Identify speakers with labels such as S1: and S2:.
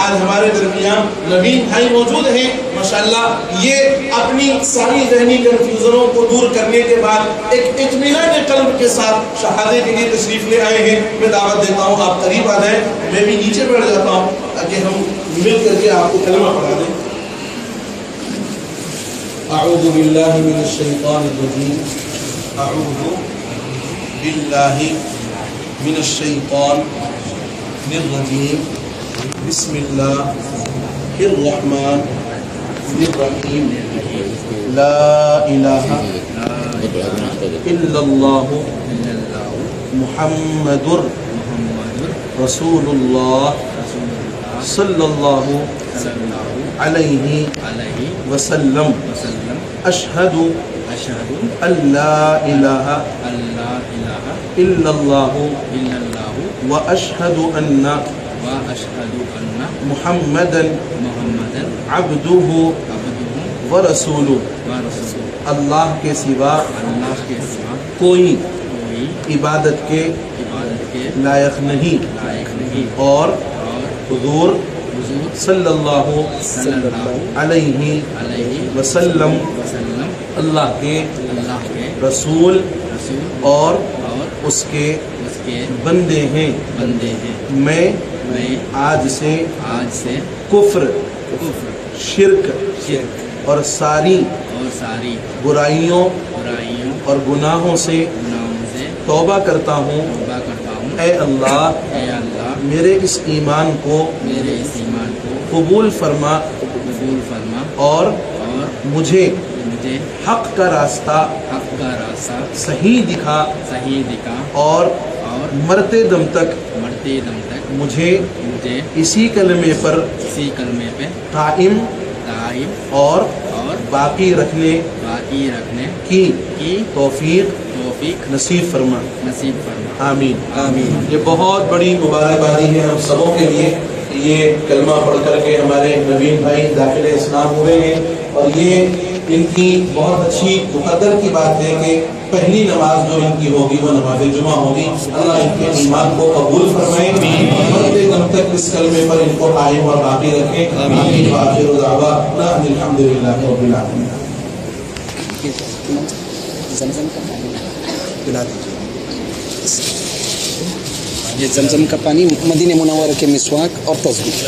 S1: آج ہمارے درمیان نوین بھائی موجود ہیں ماشاءاللہ، یہ اپنی ساری ذہنی کنفیوژنوں کو دور کرنے کے بعد ایک اطمینان قلب کے ساتھ شہادے کے لیے تشریف لے آئے ہیں۔ میں دعوت دیتا ہوں آپ قریب آ جائیں، میں بھی نیچے بیٹھ جاتا ہوں تاکہ ہم مل کر کے آپ کو کلمہ پڑھا دیں۔ اعوذ باللہ من الشیطان الرجیم، اعوذ باللہ من الشیطان الرجیم، بسم اللہ الرحمن الرحیم، لا الہ الا اللہ محمد رسول اللہ صلی اللہ علیہ وسلم، اشہد ان لا الہ الا اللہ واشہد ان محمدا عبدہ ورسولہ۔ اللہ کے سوا کوئی عبادت کے لائق نہیں، اور حضور صلی اللہ علیہ وسلم اللہ کے رسول اور اس کے بندے ہیں۔ میں آج سے کفر، شرک اور ساری برائیوں اور گناہوں سے توبہ کرتا ہوں۔ اے اللہ میرے اس ایمان کو قبول فرما اور مجھے حق کا راستہ صحیح دکھا، اور مرتے دم تک مجھے اسی کلمے پر قائم اور باقی رکھنے کی توفیق نصیب فرما۔ آمین۔ یہ بہت بڑی مبارکبادی ہے ہم سبوں کے لیے، یہ کلمہ پڑھ کر کے ہمارے نوین بھائی داخل اسلام ہوئے ہیں، اور یہ ان کی بہت اچھی مقدر کی بات ہے کہ پہلی نماز جو ان کی ہوگی وہ نماز جمعہ ہوگی۔ اللہ ان کے ایمان کو قبول فرمائے، مرتے دم تک اس کلمے پر ان کو قائم اور باقی رکھے۔ آمین۔ وآخر دعوانا ان الحمد للہ رب العالمین۔
S2: زمزم کا پانی پلا دیجیے۔ یہ زمزم کا پانی مدینہ منورہ کے مسواک اور تسبیح۔